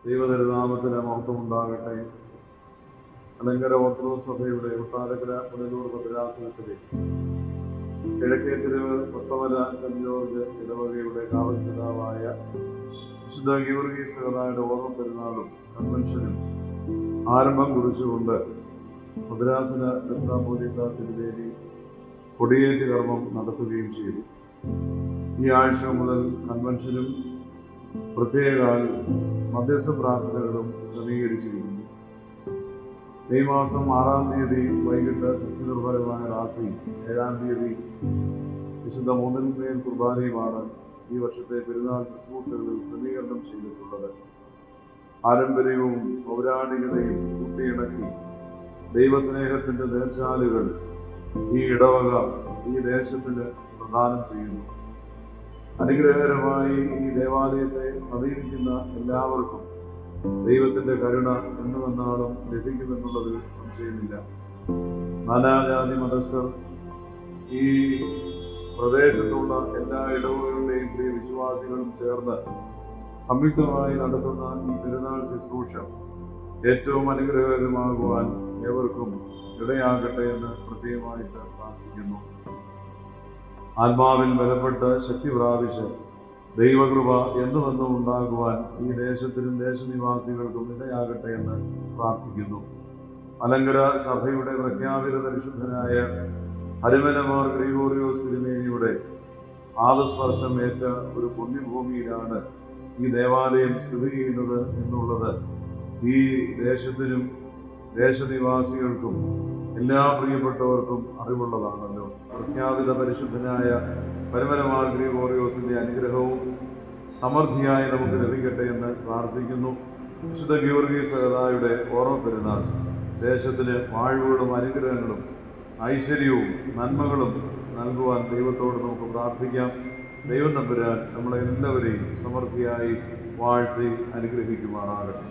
ദൈവതിരുനാമത്തിന് മഹത്വമുണ്ടാകട്ടെ. മലങ്കര ഓർത്തഡോക്സ് സഭയുടെ ഒട്ടാരക്കര Punalur ഭദ്രാസനത്തിലെ കിഴക്കേത്തിരിവ് കൊത്തമല saint George ഇടവകയുടെ കാവൽപിതാവായ വിശുദ്ധ ഗീവർഗീസ് സഹോദരന്റെ ഓർമ്മ പെരുന്നാളും കൺവെൻഷനും ആരംഭം കുറിച്ചുകൊണ്ട് ഭദ്രാസന മെത്രാപ്പോലീത്ത തിരുവേദി കൊടിയേറ്റ് കർമ്മം നടത്തുകയും ചെയ്തു. ഈ ആഴ്ച മുതൽ കൺവെൻഷനും പ്രത്യേക മധ്യസ്ഥ പ്രാർത്ഥനകളും ക്രമീകരിച്ചിരിക്കുന്നു. മെയ് മാസം 6-ാം തീയതി വൈകിട്ട് ഭക്തിനിർഭരമായ റാസയും 7-ാം തീയതി വിശുദ്ധ മൂന്നിന്മേൽ കുർബാനയുമാണ് ഈ വർഷത്തെ പെരുന്നാൾ ശുശ്രൂഷകളിൽ ക്രമീകരണം ചെയ്തിട്ടുള്ളത്. പാരമ്പര്യവും പൗരാണികതയും കൂട്ടിയിണക്കി ദൈവസ്നേഹത്തിന്റെ നേർച്ചാലുകൾ ഈ ഇടവക ഈ ദേശത്തിന് പ്രദാനം ചെയ്യുന്നു. അനുഗ്രഹകരമായി ഈ ദേവാലയത്തെ സമീപിക്കുന്ന എല്ലാവർക്കും ദൈവത്തിന്റെ കരുണ എന്നുമെന്നാളും ലഭിക്കുമെന്നുള്ളതിൽ സംശയമില്ല. നാനാജാതി മതസ്ഥർ, ഈ പ്രദേശത്തുള്ള എല്ലാ ഇടവുകളുടെയും പ്രിയ വിശ്വാസികളും ചേർന്ന് സംയുക്തമായി നടത്തുന്ന ഈ പെരുന്നാൾ ശുശ്രൂഷ ഏറ്റവും അനുഗ്രഹകരമാകുവാൻ ഏവർക്കും ഇടയാകട്ടെ എന്ന് പ്രത്യേകമായിട്ട് പ്രാർത്ഥിക്കുന്നു. ആത്മാവിൽ ബലപ്പെട്ട് ശക്തി പ്രാപിച്ച് ദൈവകൃപ എന്നുമെന്നും ഉണ്ടാകുവാൻ ഈ ദേശത്തിനും ദേശനിവാസികൾക്കും ഇടയാകട്ടെ എന്ന് പ്രാർത്ഥിക്കുന്നു. മലങ്കര സഭയുടെ പ്രഖ്യാപിത പരിശുദ്ധനായ ഹരിമനമാർ ഗ്രിഗോറിയോസ് തിരുമേനിയുടെ പാദസ്പർശം ഏറ്റ ഒരു പുണ്യഭൂമിയിലാണ് ഈ ദേവാലയം സ്ഥിതി ചെയ്യുന്നത് എന്നുള്ളത് ഈ ദേശത്തിനും ദേശനിവാസികൾക്കും എല്ലാ പ്രിയപ്പെട്ടവർക്കും അറിവുള്ളതാണല്ലോ. പ്രഖ്യാപിത പരിശുദ്ധനായ പരമനമാർ ഗ്രിഗോറിയോസിന്റെ അനുഗ്രഹവും സമൃദ്ധിയായി നമുക്ക് ലഭിക്കട്ടെ എന്ന് പ്രാർത്ഥിക്കുന്നു. വിശുദ്ധ ഗീവർഗീസ് സഹോദരന്റെ ഓർമ്മ പെരുന്നാൾ ദേശത്തിന് വാഴ്വുകളും അനുഗ്രഹങ്ങളും ഐശ്വര്യവും നന്മകളും നൽകുവാൻ ദൈവത്തോട് നമുക്ക് പ്രാർത്ഥിക്കാം. ദൈവം തമ്പുരാൻ നമ്മളെ എല്ലാവരെയും സമൃദ്ധിയായി വാഴ്ത്തി അനുഗ്രഹിക്കുമാറാകട്ടെ.